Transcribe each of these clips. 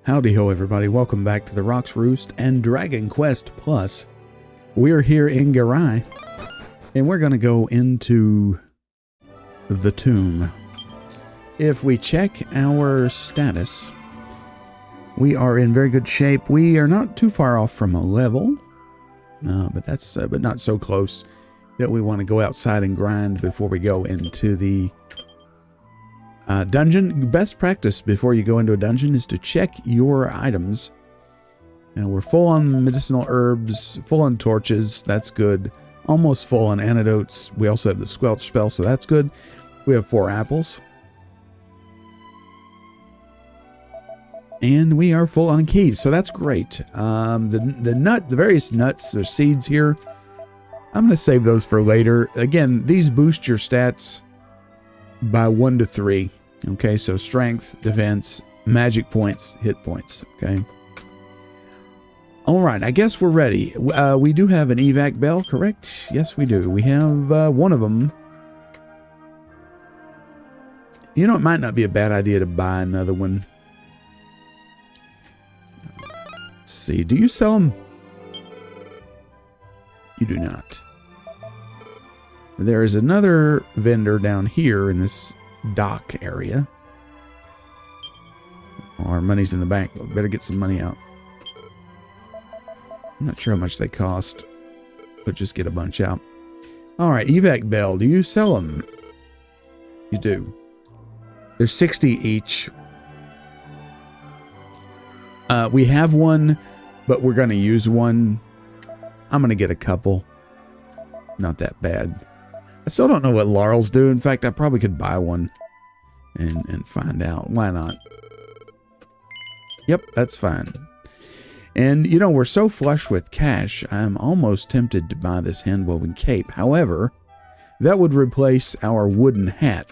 Howdy ho, everybody. Welcome back to the Rock's Roost and Dragon Quest Plus. We're here in Garai, and we're going to go into the tomb. If we check our status, we are in very good shape. We are not too far off from a level, but not so close that we want to go outside and grind before we go into the dungeon. Best practice before you go into a dungeon is to check your items. Now we're full on medicinal herbs, full on torches. That's good. Almost full on antidotes. We also have the squelch spell, so that's good. We have 4 apples. And we are full on keys, so that's great. The various nuts, there's seeds here. I'm going to save those for later. Again, these boost your stats by 1 to 3. Okay, so strength, defense, magic points, hit points. Okay. All right, I guess we're ready. We do have an evac bell, correct? Yes, we do. We have one of them. You know, it might not be a bad idea to buy another one. Let's see. Do you sell them? You do not. There is another vendor down here in this dock area. Our money's in the bank. We better get some money out. I'm not sure how much they cost, but just get a bunch out. All right, evac bell. Do you sell them? You do. There's 60 each. We have one, but we're going to use one. I'm going to get a couple. Not that bad. I still don't know what laurels do. In fact, I probably could buy one and find out. Why not? Yep, that's fine. And, you know, we're so flush with cash, I'm almost tempted to buy this hand-woven cape. However, that would replace our wooden hat.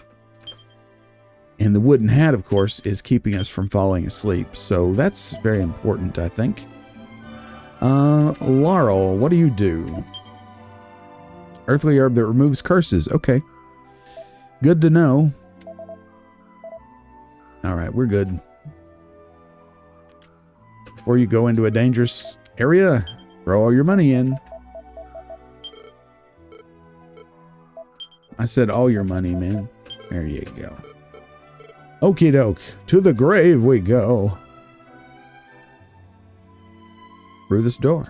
And the wooden hat, of course, is keeping us from falling asleep. So that's very important, I think. Laurel, what do you do? Earthly herb that removes curses. Okay. Good to know. All right, we're good. Before you go into a dangerous area, throw all your money in. I said all your money, man. There you go. Okie doke. To the grave we go. Through this door.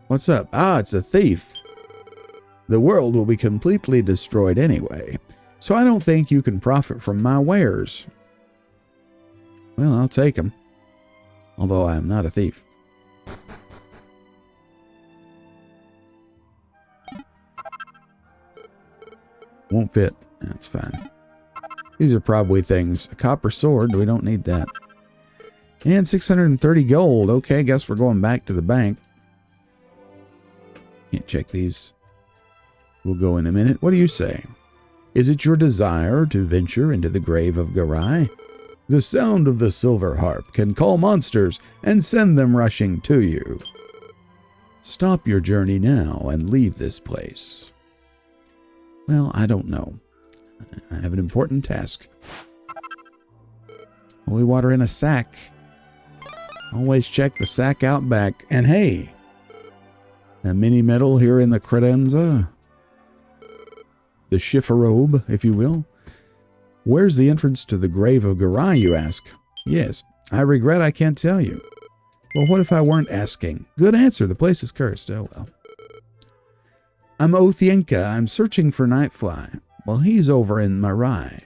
What's up? Ah, it's a thief. The world will be completely destroyed anyway, so I don't think you can profit from my wares. Well, I'll take them. Although I am not a thief. Won't fit. That's fine. These are probably things. A copper sword. We don't need that. And 630 gold. Okay, guess we're going back to the bank. Can't check these. We'll go in a minute. What do you say? Is it your desire to venture into the grave of Garai? The sound of the silver harp can call monsters and send them rushing to you. Stop your journey now and leave this place. Well, I don't know. I have an important task. Holy water in a sack. Always check the sack out back. And hey, a mini medal here in the credenza. The chifforobe, if you will. Where's the entrance to the grave of Garai, you ask? Yes, I regret I can't tell you. Well, what if I weren't asking? Good answer, the place is cursed. Oh, well. I'm Othienka. I'm searching for NightFly. Well, he's over in Marai.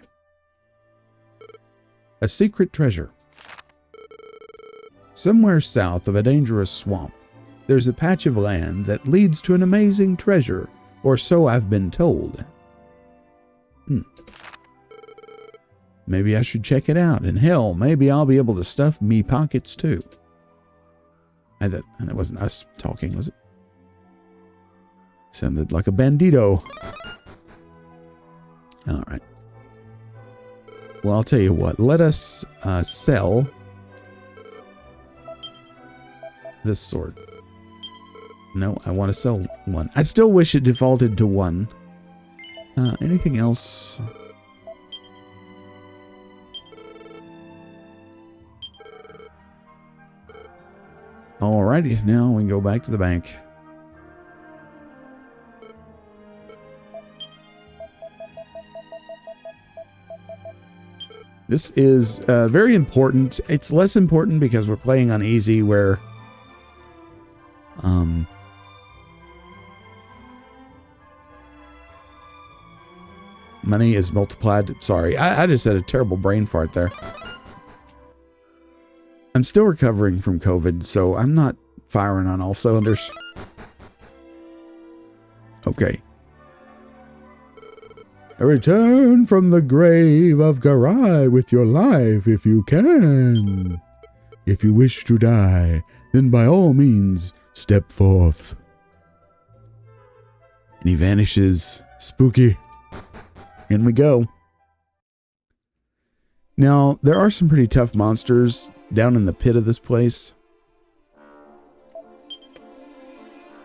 A secret treasure. Somewhere south of a dangerous swamp, there's a patch of land that leads to an amazing treasure, or so I've been told. Maybe I should check it out, and hell, maybe I'll be able to stuff me pockets too. And that wasn't us talking, was it? Sounded like a bandito. All right. Well, I'll tell you what. Let us sell this sword. No, I want to sell one. I still wish it defaulted to 1. Anything else? Alrighty, now we can go back to the bank. This is very important. It's less important because we're playing on easy where money is multiplied. Sorry, I just had a terrible brain fart there. I'm still recovering from COVID, so I'm not firing on all cylinders. Okay. Return from the grave of Garai with your life if you can. If you wish to die, then by all means step forth. And he vanishes. Spooky. In we go. Now, there are some pretty tough monsters down in the pit of this place.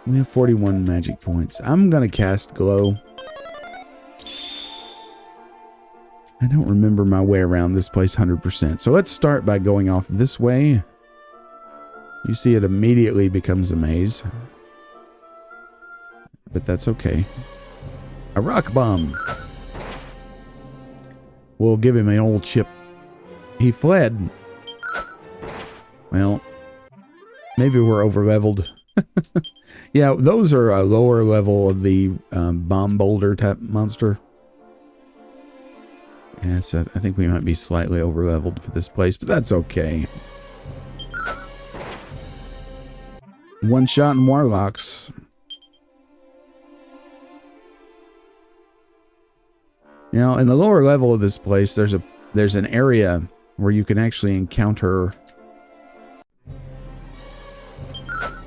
We have 41 magic points. I'm going to cast Glow. I don't remember my way around this place 100%. So let's start by going off this way. You see it immediately becomes a maze. But that's okay. A rock bomb. We'll give him an old chip. He fled. Well, maybe we're over-leveled. Yeah, those are a lower level of the bomb boulder type monster. Yeah, so I think we might be slightly over-leveled for this place, but that's okay. One shot and warlocks. Now, in the lower level of this place, there's an area where you can actually encounter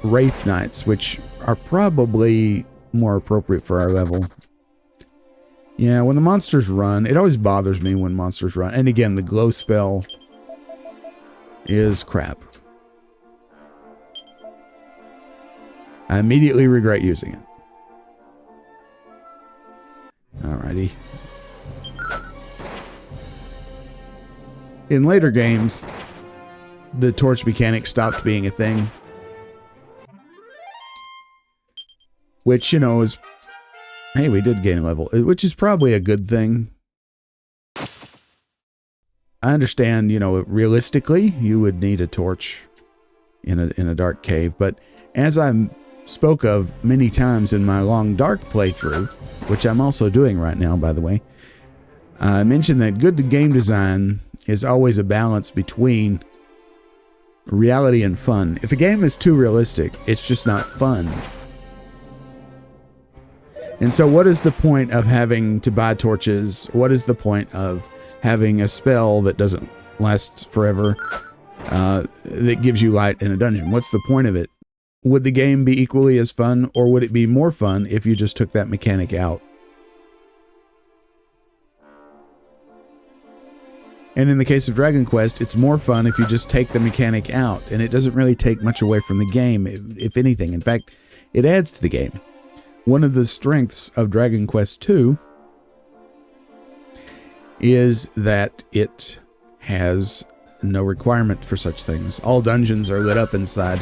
Wraith Knights, which are probably more appropriate for our level. Yeah, when the monsters run, it always bothers me when monsters run. And again, the glow spell is crap. I immediately regret using it. Alrighty. In later games, the torch mechanic stopped being a thing. Which, you know, is... Hey, we did gain a level, which is probably a good thing. I understand, you know, realistically, you would need a torch in a dark cave, but as I spoke of many times in my long dark playthrough, which I'm also doing right now, by the way, I mentioned that good game design is always a balance between reality and fun. If a game is too realistic, it's just not fun. And so what is the point of having to buy torches? What is the point of having a spell that doesn't last forever, that gives you light in a dungeon? What's the point of it? Would the game be equally as fun, or would it be more fun if you just took that mechanic out? And in the case of Dragon Quest, it's more fun if you just take the mechanic out, and it doesn't really take much away from the game, if anything. In fact, it adds to the game. One of the strengths of Dragon Quest II is that it has no requirement for such things. All dungeons are lit up inside.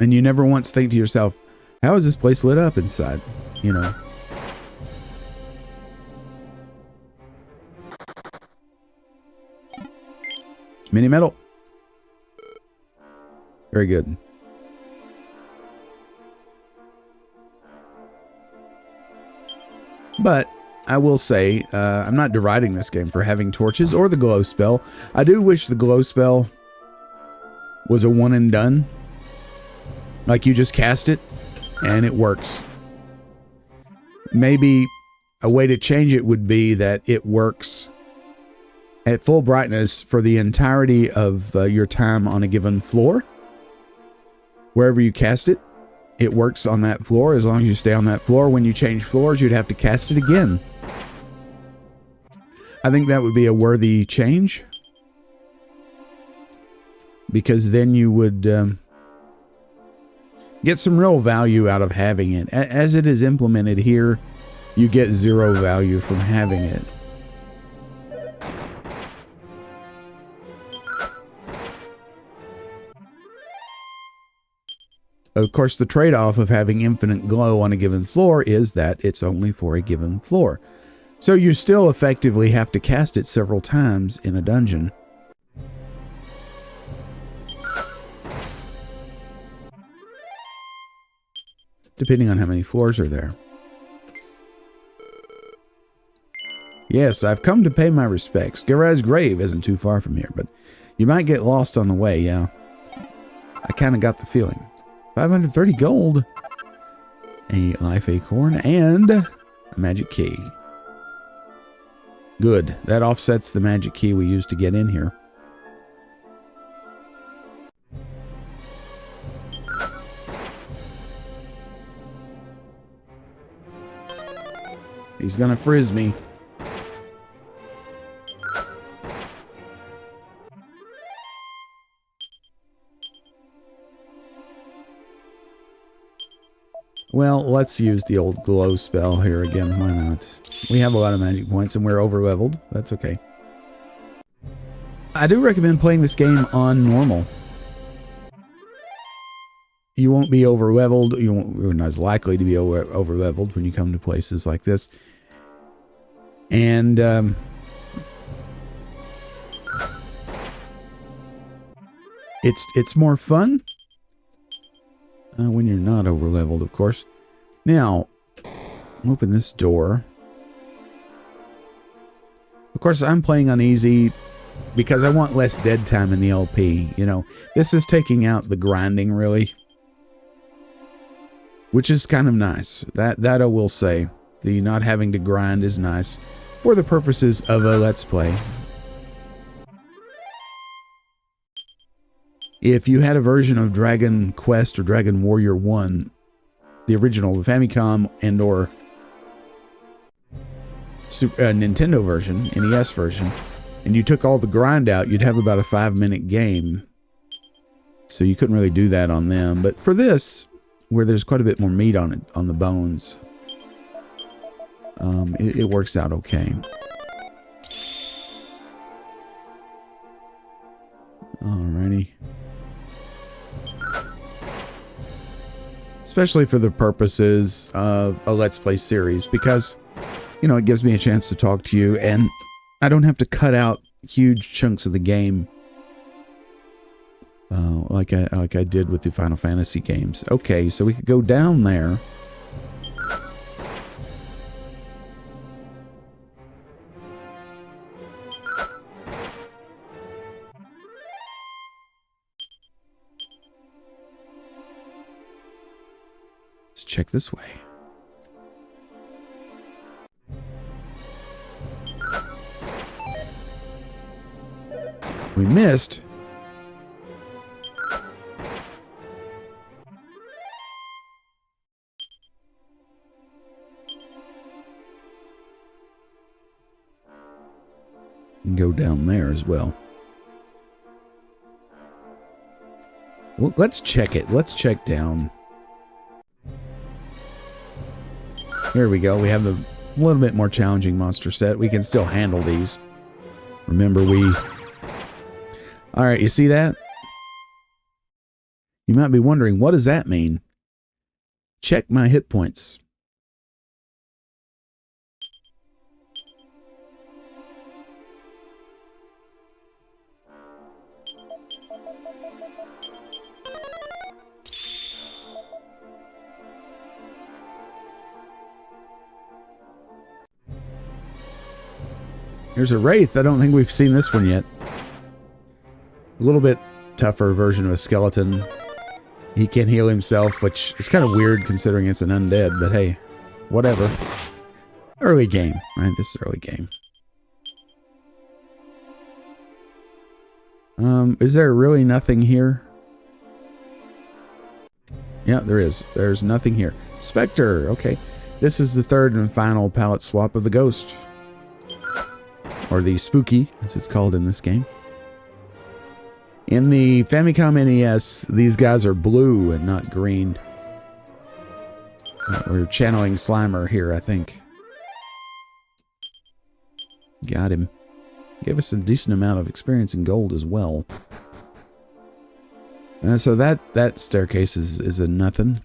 And you never once think to yourself, how is this place lit up inside? You know. Mini metal. Very good. But I will say, I'm not deriding this game for having torches or the glow spell. I do wish the glow spell was a one and done. Like you just cast it and it works. Maybe a way to change it would be that it works at full brightness for the entirety of your time on a given floor. Wherever you cast it, it works on that floor as long as you stay on that floor. When you change floors, you'd have to cast it again. I think that would be a worthy change, because then you would get some real value out of having it. As it is implemented here, you get zero value from having it. Of course, the trade-off of having infinite glow on a given floor is that it's only for a given floor. So you still effectively have to cast it several times in a dungeon. Depending on how many floors are there. Yes, I've come to pay my respects. Garai's grave isn't too far from here, but you might get lost on the way, yeah. I kind of got the feeling. 530 gold. A life acorn and a magic key. Good. That offsets the magic key we used to get in here. He's gonna frizz me. Well, let's use the old glow spell here again. Why not? We have a lot of magic points and we're over leveled. That's okay. I do recommend playing this game on normal. You won't be over leveled. You're not as likely to be over leveled when you come to places like this. And it's more fun when you're not over leveled, of course. Now, open this door. Of course, I'm playing on easy because I want less dead time in the LP. You know, this is taking out the grinding, really, which is kind of nice. That I will say. The not having to grind is nice for the purposes of a Let's Play. If you had a version of Dragon Quest or Dragon Warrior 1, the original, the Famicom and or Nintendo version, NES version, and you took all the grind out, you'd have about a 5-minute game. So you couldn't really do that on them. But for this, where there's quite a bit more meat on it, on the bones, it works out okay. Alrighty. Especially for the purposes of a Let's Play series, because, you know, it gives me a chance to talk to you, and I don't have to cut out huge chunks of the game like I did with the Final Fantasy games. Okay, so we could go down there. Let's check this way. We missed. And go down there as well. Well, let's check it. Let's check down. Here we go. We have the little bit more challenging monster set. We can still handle these. Remember, Alright, you see that? You might be wondering, what does that mean? Check my hit points. Here's a Wraith. I don't think we've seen this one yet. A little bit tougher version of a skeleton. He can't heal himself, which is kind of weird considering it's an undead, but hey, whatever. Early game, right? This is early game. Is there really nothing here? Yeah, there is. There's nothing here. Spectre, okay. This is the third and final palette swap of the ghost. Or the spooky, as it's called in this game. In the Famicom NES, these guys are blue and not green. We're channeling Slimer here, I think. Got him. Gave us a decent amount of experience in gold as well. So that staircase is a nothing.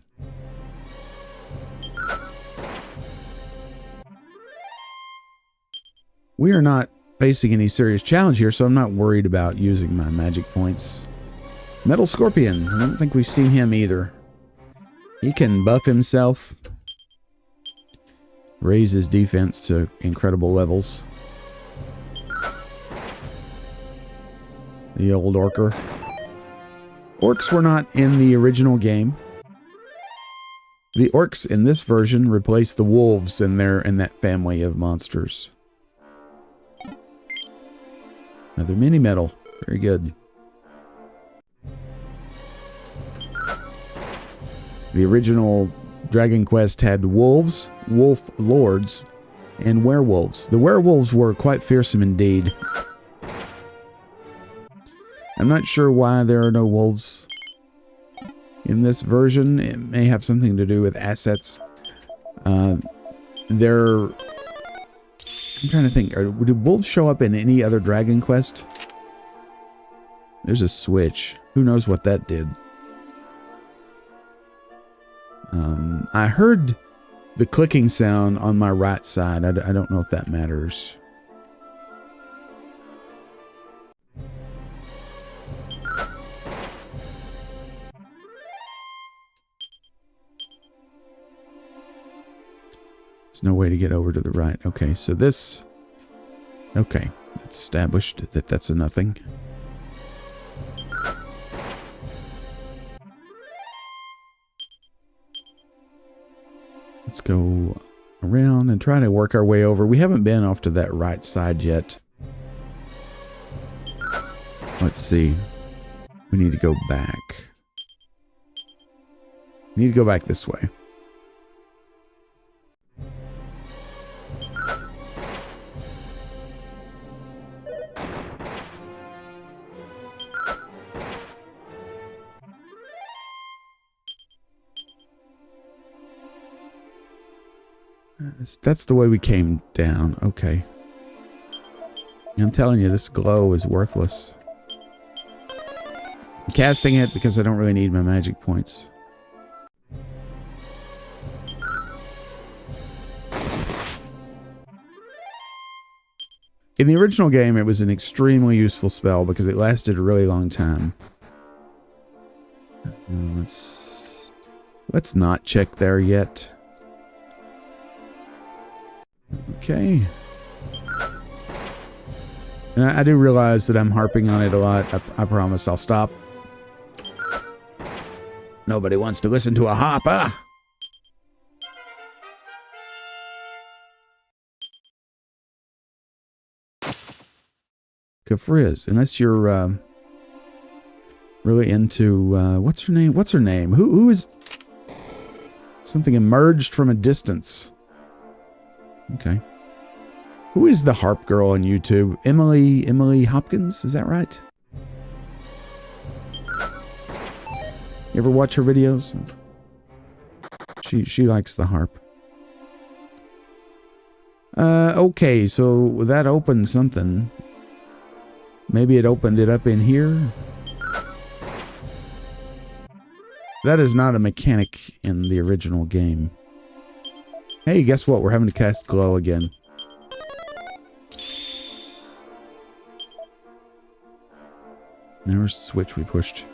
We are not facing any serious challenge here, so I'm not worried about using my magic points. Metal Scorpion. I don't think we've seen him either. He can buff himself. Raise his defense to incredible levels. The old orker. Orcs were not in the original game. The orcs in this version replaced the wolves in that family of monsters. Another mini medal. Very good. The original Dragon Quest had wolves, wolf lords, and werewolves. The werewolves were quite fearsome indeed. I'm not sure why there are no wolves in this version. It may have something to do with assets. I'm trying to think. Did wolves show up in any other Dragon Quest? There's a switch. Who knows what that did? I heard the clicking sound on my right side. I don't know if that matters. There's no way to get over to the right. Okay, so this... Okay, it's established that that's a nothing. Let's go around and try to work our way over. We haven't been off to that right side yet. Let's see. We need to go back. We need to go back this way. That's the way we came down. Okay. I'm telling you, this glow is worthless. I'm casting it because I don't really need my magic points. In the original game, it was an extremely useful spell because it lasted a really long time. Let's not check there yet. Okay. And I do realize that I'm harping on it a lot. I promise I'll stop. Nobody wants to listen to a harp, huh? Kafriz, unless you're really into what's her name? What's her name? Who is something emerged from a distance? Okay. Who is the harp girl on YouTube? Emily Hopkins, is that right? You ever watch her videos? She likes the harp. Okay, so that opened something. Maybe it opened it up in here. That is not a mechanic in the original game. Hey, guess what? We're having to cast glow again. There's the switch we pushed.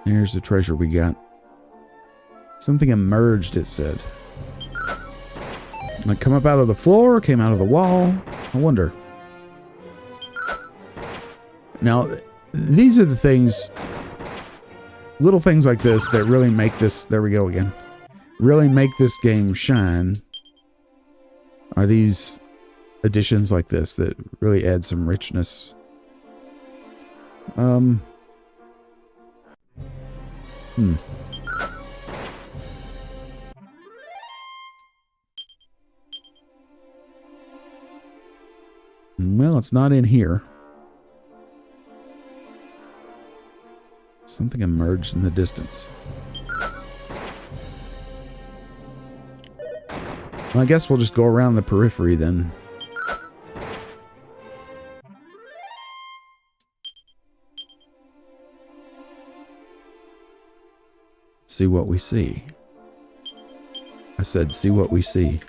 There's the treasure we got. Something emerged, it said. Like, come up out of the floor, came out of the wall. I wonder. Now, these are the things, little things like this that really make this, there we go again, really make this game shine, are these additions like this that really add some richness. Well, it's not in here. Something emerged in the distance. Well, I guess we'll just go around the periphery then. see what we see. I said, see what we see.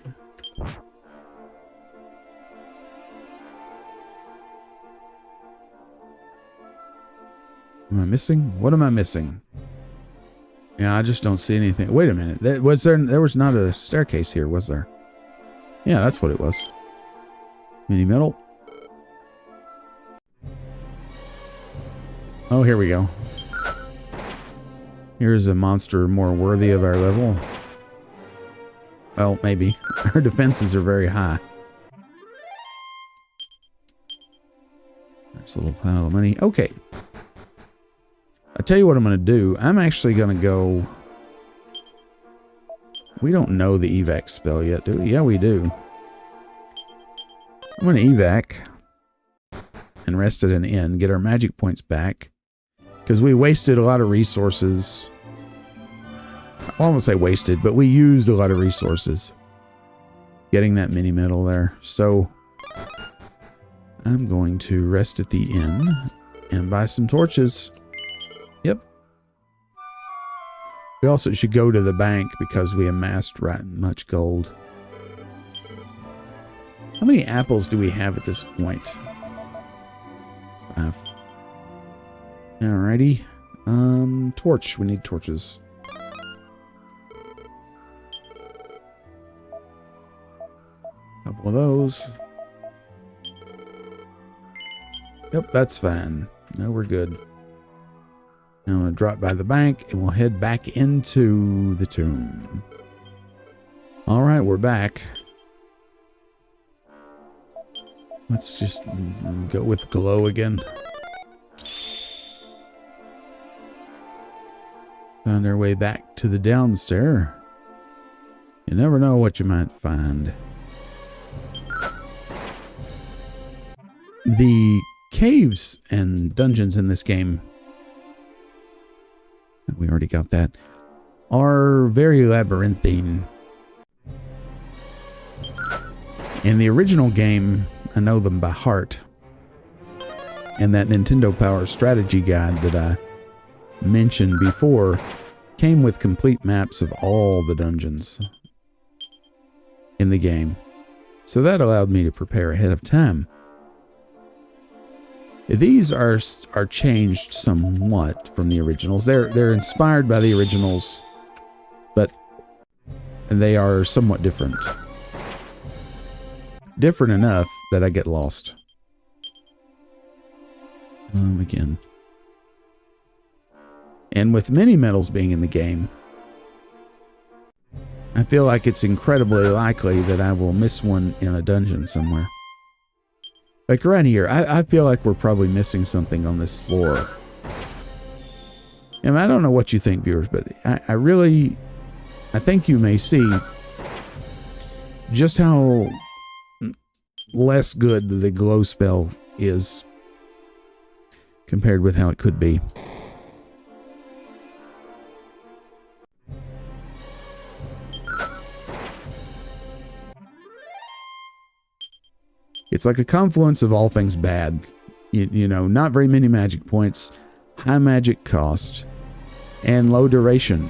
Am I missing? What am I missing? Yeah, I just don't see anything. Wait a minute. There was not a staircase here, was there? Yeah, that's what it was. Mini metal. Oh, here we go. Here's a monster more worthy of our level. Well, maybe. Our defenses are very high. Nice little pile of money. Okay. I tell you what I'm going to do. I'm actually going to go... We don't know the evac spell yet, do we? Yeah, we do. I'm going to evac and rest at an inn, get our magic points back, because we wasted a lot of resources. I won't say wasted, but we used a lot of resources getting that mini medal there. So I'm going to rest at the inn and buy some torches. Yep. We also should go to the bank because we amassed right much gold. How many apples do we have at this point? 5. Alrighty. Torch. We need torches. Couple of those. Yep, that's fine. No, we're good. Now I'm going to drop by the bank and we'll head back into the tomb. Alright, we're back. Let's just go with glow again. Found our way back to the downstairs. You never know what you might find. The caves and dungeons in this game, we already got that, are very labyrinthine. In the original game, I know them by heart. And that Nintendo Power strategy guide that I mentioned before came with complete maps of all the dungeons in the game. So that allowed me to prepare ahead of time. These are changed somewhat from the originals. They're inspired by the originals, but they are somewhat different. Different enough that I get lost. Again. And with mini medals being in the game, I feel like it's incredibly likely that I will miss one in a dungeon somewhere. Like right here, I feel like we're probably missing something on this floor. And I don't know what you think, viewers, but I think you may see just how less good the glow spell is compared with how it could be. It's like a confluence of all things bad. You know, not very many magic points, high magic cost, and low duration.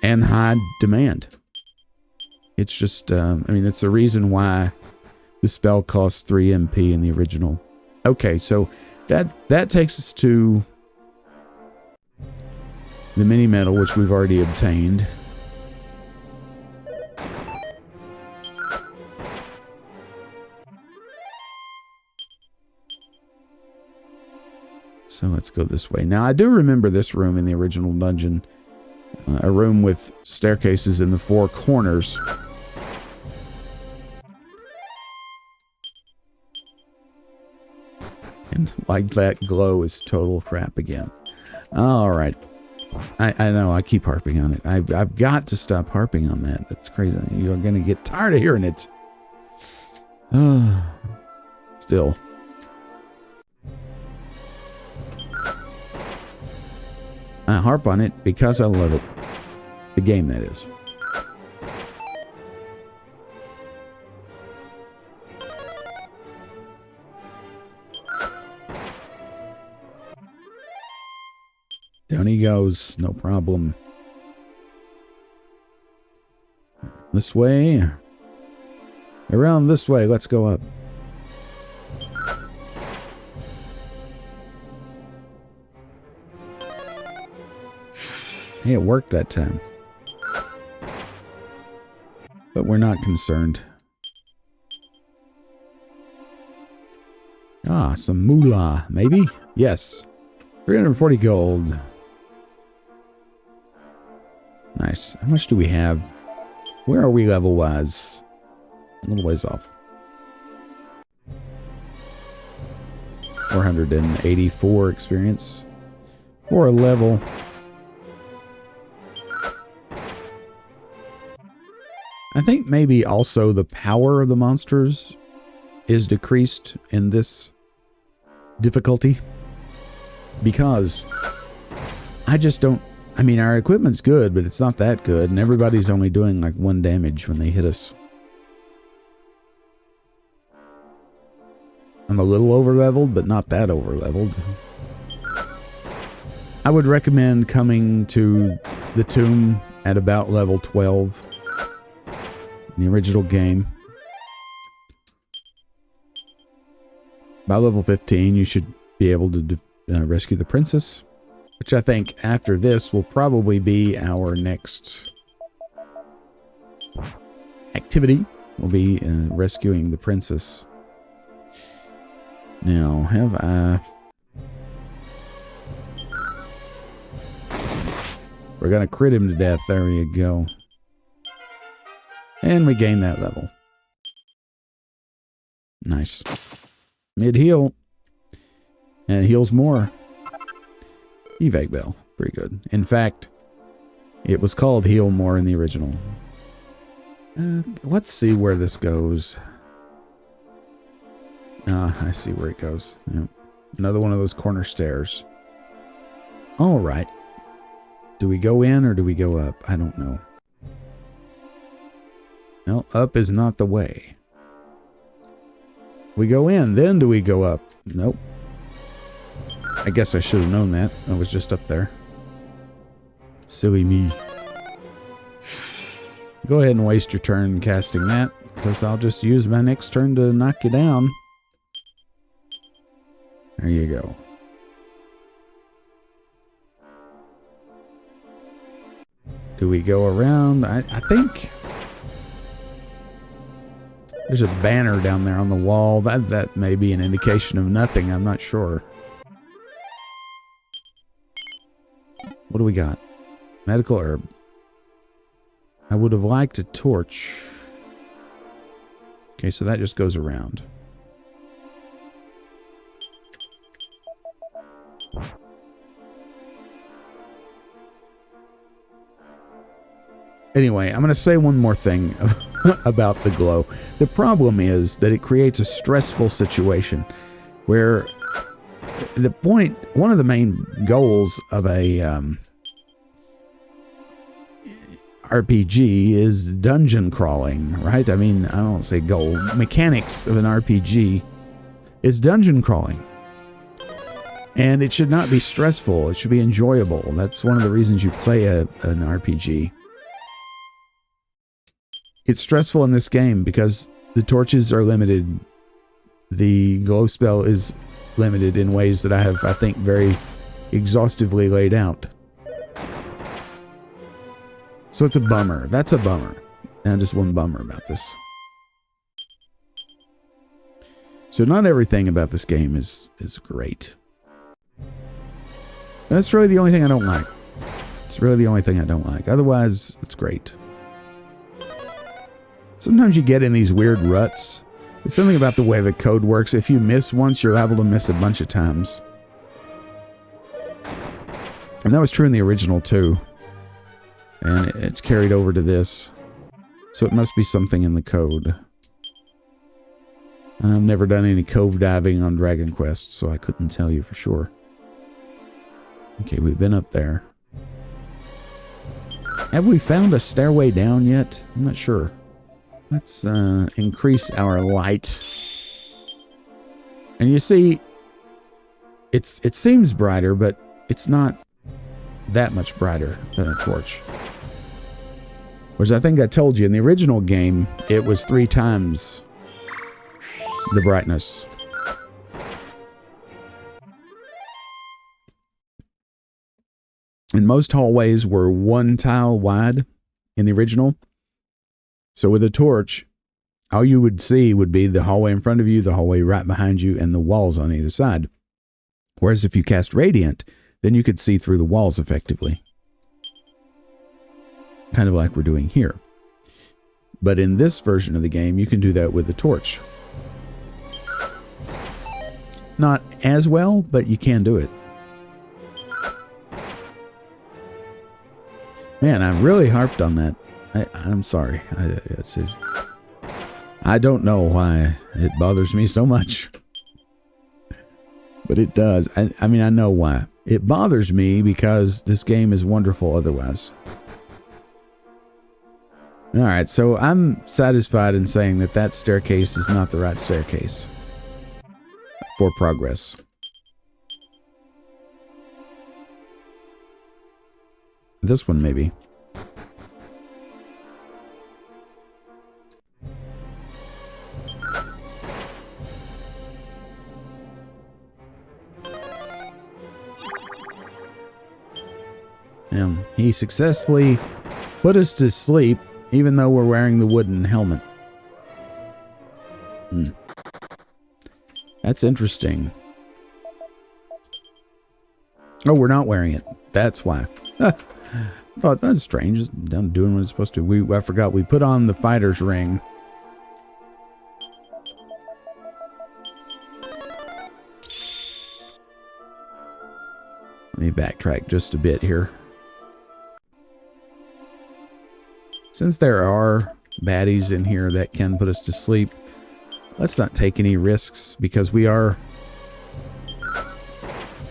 And high demand. It's just, I mean, it's the reason why the spell costs 3 MP in the original. Okay, so that takes us to the mini medal, which we've already obtained. So let's go this way. Now, I do remember this room in the original dungeon. A room with staircases in the 4 corners. And like that glow is total crap again. Alright. I know, I keep harping on it. I've got to stop harping on that. That's crazy. You're going to get tired of hearing it. Still. I harp on it because I love it. The game, that is. Down he goes. No problem. This way. Around this way. Let's go up. Hey, it worked that time. But we're not concerned. Ah, some moolah, maybe? Yes. 340 gold. Nice. How much do we have? Where are we level-wise? A little ways off. 484 experience. For a level. I think maybe also the power of the monsters is decreased in this difficulty. Because I just don't... I mean, our equipment's good, but it's not that good. And everybody's only doing like 1 damage when they hit us. I'm a little over-leveled, but not that over-leveled. I would recommend coming to the tomb at about level 12 in the original game. By level 15, you should be able to rescue the princess, which I think after this will probably be our next activity. Will be rescuing the princess. Now, have I... We're going to crit him to death. There you go. And we gain that level. Nice. Mid-heal. And heals more. Evac bell. Pretty good. In fact, it was called heal more in the original. Let's see where this goes. I see where it goes. Yep. Another one of those corner stairs. All right. Do we go in or do we go up? I don't know. No, up is not the way. We go in, then do we go up? Nope. I guess I should have known that. I was just up there. Silly me. Go ahead and waste your turn casting that, because I'll just use my next turn to knock you down. There you go. Do we go around? I think there's a banner down there on the wall. That may be an indication of nothing. I'm not sure. What do we got? Medical herb. I would have liked a torch. Okay, so that just goes around. Anyway, I'm going to say one more thing about the glow. The problem is that it creates a stressful situation where one of the main goals of a RPG is dungeon crawling, right? I mean, I don't say goal. Mechanics of an RPG is dungeon crawling. And it should not be stressful. It should be enjoyable. That's one of the reasons you play an RPG. It's stressful in this game because the torches are limited. The glow spell is limited in ways that I have, I think, very exhaustively laid out. So it's a bummer. That's a bummer. And just one bummer about this. So not everything about this game is great. That's really the only thing I don't like. It's really the only thing I don't like. Otherwise, it's great. Sometimes you get in these weird ruts. It's something about the way the code works. If you miss once, you're liable to miss a bunch of times. And that was true in the original too. And it's carried over to this. So it must be something in the code. I've never done any cove diving on Dragon Quest, so I couldn't tell you for sure. Okay, we've been up there. Have we found a stairway down yet? I'm not sure. Let's increase our light. And you see, it seems brighter, but it's not that much brighter than a torch. Which I think I told you, in the original game, it was 3 times the brightness. And most hallways were 1 tile wide in the original. So with a torch, all you would see would be the hallway in front of you, the hallway right behind you, and the walls on either side. Whereas if you cast Radiant, then you could see through the walls effectively. Kind of like we're doing here. But in this version of the game, you can do that with the torch. Not as well, but you can do it. Man, I really harped on that. I'm sorry. I don't know why it bothers me so much. But it does. I mean, I know why. It bothers me because this game is wonderful otherwise. Alright, so I'm satisfied in saying that that staircase is not the right staircase for progress. This one, maybe. He successfully put us to sleep, even though we're wearing the wooden helmet. That's interesting. Oh, we're not wearing it. That's why. I thought that's strange. It's done doing what it's supposed to. I forgot we put on the fighter's ring. Let me backtrack just a bit here. Since there are baddies in here that can put us to sleep, let's not take any risks because we are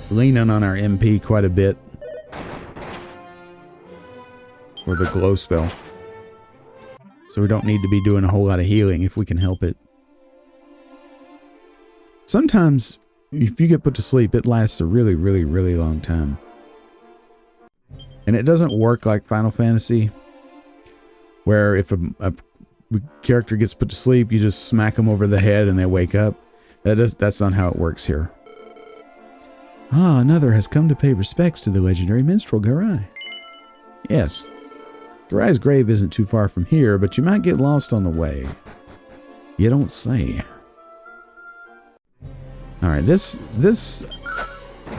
leaning on our MP quite a bit for the glow spell. So we don't need to be doing a whole lot of healing if we can help it. Sometimes, if you get put to sleep, it lasts a really, really, really long time. And it doesn't work like Final Fantasy, where if a character gets put to sleep, you just smack them over the head and they wake up. That's not how it works here. Ah, another has come to pay respects to the legendary minstrel Garai. Yes. Garai's grave isn't too far from here, but you might get lost on the way. You don't say. Alright, this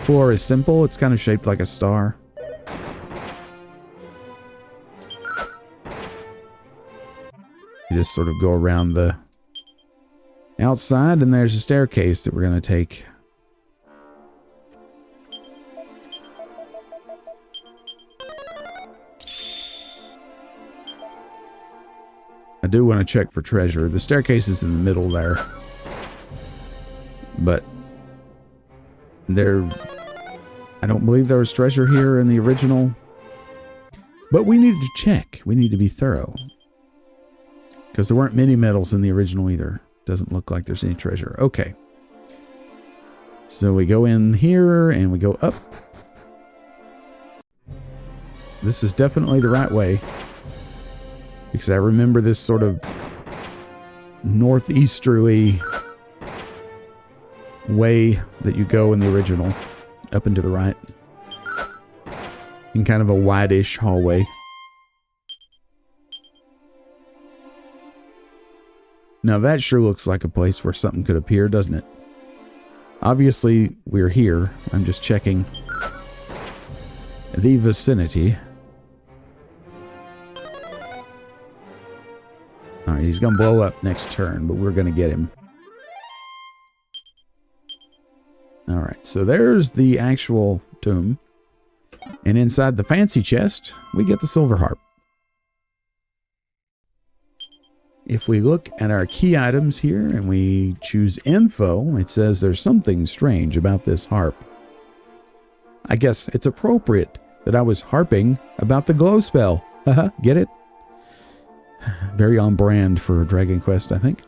floor is simple. It's kind of shaped like a star. You just sort of go around the outside, and there's a staircase that we're going to take. I do want to check for treasure. The staircase is in the middle there. But I don't believe there was treasure here in the original. But we needed to check. We need to be thorough. Because there weren't many medals in the original either. Doesn't look like there's any treasure. Okay. So we go in here and we go up. This is definitely the right way. Because I remember this sort of northeasterly way that you go in the original. Up and to the right. In kind of a wide-ish hallway. Now that sure looks like a place where something could appear, doesn't it? Obviously, we're here. I'm just checking the vicinity. Alright, he's going to blow up next turn, but we're going to get him. Alright, so there's the actual tomb. And inside the fancy chest, we get the silver harp. If we look at our key items here and we choose info, it says there's something strange about this harp. I guess it's appropriate that I was harping about the glow spell. Haha, get it? Very on brand for Dragon Quest, I think.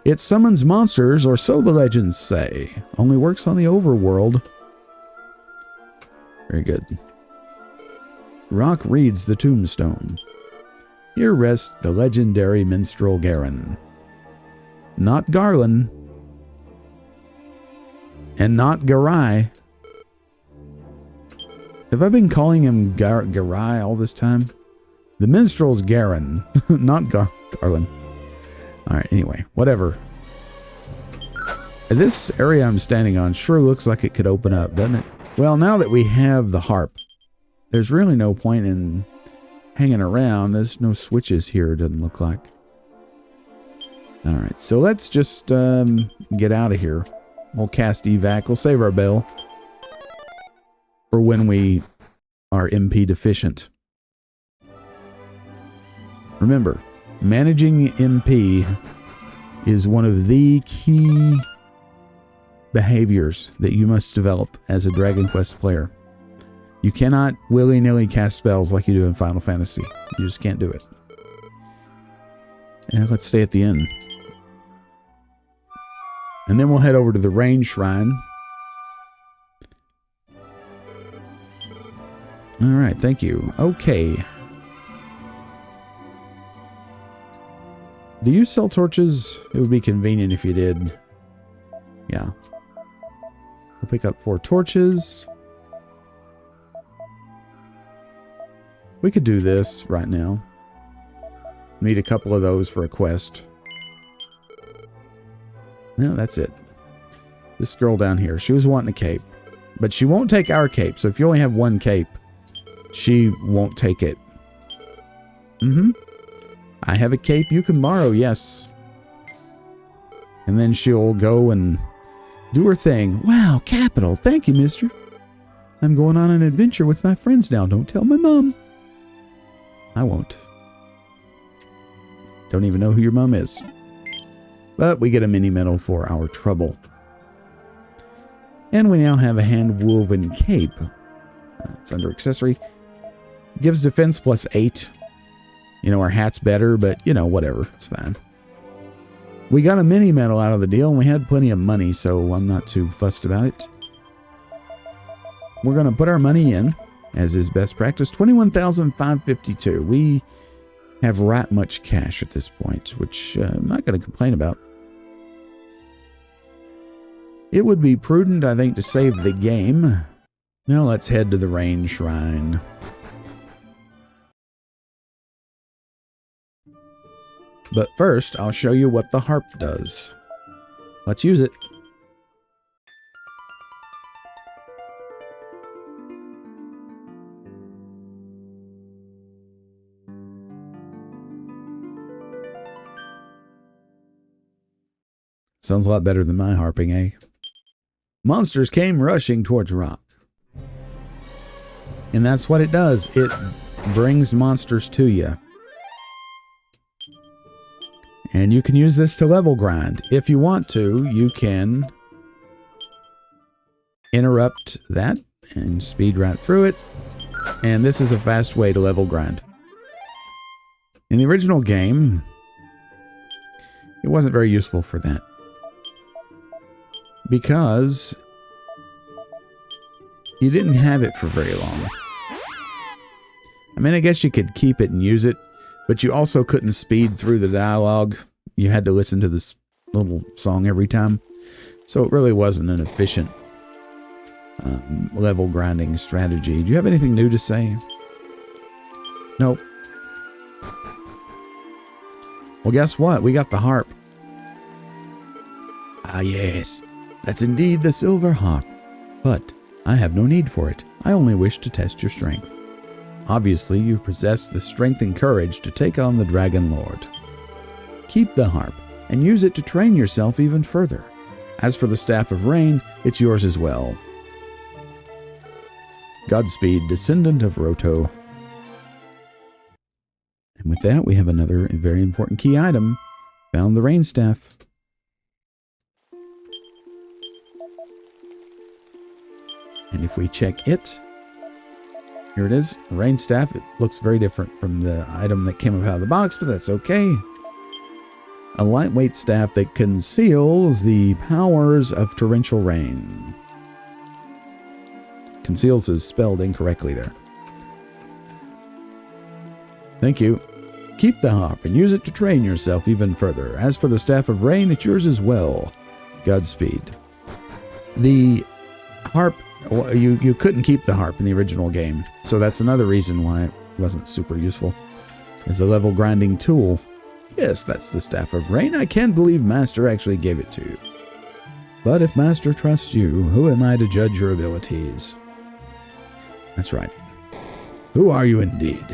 It summons monsters, or so the legends say. Only works on the overworld. Very good. Rock reads the tombstone. Here rests the legendary minstrel Garin. Not Garland. And not Garai. Have I been calling him Garai all this time? The minstrel's Garin, not Garland. Alright, anyway, whatever. This area I'm standing on sure looks like it could open up, doesn't it? Well, now that we have the harp, there's really no point in hanging around. There's no switches here, it doesn't look like. Alright, so let's just get out of here. We'll cast evac. We'll save our bell for when we are MP deficient. Remember, managing MP is one of the key behaviors that you must develop as a Dragon Quest player. You cannot willy-nilly cast spells like you do in Final Fantasy. You just can't do it. And let's stay at the inn. And then we'll head over to the Rain Shrine. Alright, thank you. Okay. Do you sell torches? It would be convenient if you did. Yeah. We'll pick up 4 torches. We could do this right now. Need a couple of those for a quest. No, that's it. This girl down here, she was wanting a cape. But she won't take our cape, so if you only have 1 cape, she won't take it. I have a cape you can borrow, yes. And then she'll go and do her thing. Wow, capital. Thank you, mister. I'm going on an adventure with my friends now. Don't tell my mom. I won't. Don't even know who your mom is. But we get a mini medal for our trouble. And we now have a hand-woven cape. It's under accessory. Gives defense plus 8. You know, our hat's better, but, you know, whatever. It's fine. We got a mini medal out of the deal, and we had plenty of money, so I'm not too fussed about it. We're going to put our money in, as is best practice. 21,552. We have right much cash at this point, which I'm not going to complain about. It would be prudent, I think, to save the game. Now let's head to the Rain Shrine. But first, I'll show you what the harp does. Let's use it. Sounds a lot better than my harping, eh? Monsters came rushing towards Rock. And that's what it does. It brings monsters to you. And you can use this to level grind. If you want to, you can interrupt that and speed right through it. And this is a fast way to level grind. In the original game, it wasn't very useful for that. Because you didn't have it for very long. I mean, I guess you could keep it and use it, but you also couldn't speed through the dialogue. You had to listen to this little song every time. So it really wasn't an efficient level grinding strategy. Do you have anything new to say? Nope. Well, guess what? We got the harp. Ah, yes. That's indeed the silver harp. But I have no need for it. I only wish to test your strength. Obviously, you possess the strength and courage to take on the Dragon Lord. Keep the harp and use it to train yourself even further. As for the Staff of Rain, it's yours as well. Godspeed, descendant of Roto. And with that, we have another very important key item. Found the Rain Staff. And if we check it, here it is, the Rain Staff. It looks very different from the item that came out of the box, but that's okay. A lightweight staff that conceals the powers of torrential rain. Conceals is spelled incorrectly there. Thank you. Keep the harp and use it to train yourself even further. As for the Staff of Rain, it's yours as well. Godspeed. The harp, well, you couldn't keep the harp in the original game, so that's another reason why it wasn't super useful. As a level grinding tool. Yes, that's the Staff of Rain. I can't believe Master actually gave it to you. But if Master trusts you, who am I to judge your abilities? That's right. Who are you indeed?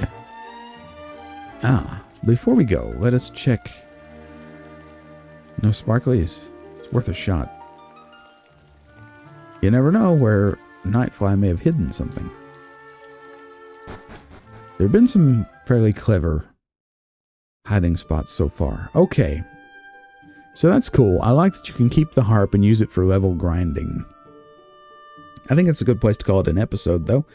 Ah, before we go, let us check. No sparklies. It's worth a shot. You never know where NightFly may have hidden something. There have been some fairly clever hiding spots so far. Okay. So that's cool. I like that you can keep the harp and use it for level grinding. I think it's a good place to call it an episode, though.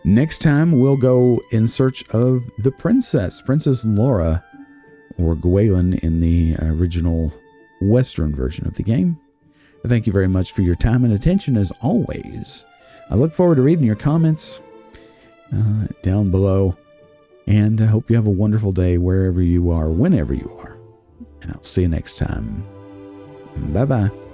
Next time, we'll go in search of the princess, Princess Laura, or Gwaelin in the original Western version of the game. Thank you very much for your time and attention, as always. I look forward to reading your comments down below, and I hope you have a wonderful day wherever you are, whenever you are. And I'll see you next time. Bye-bye.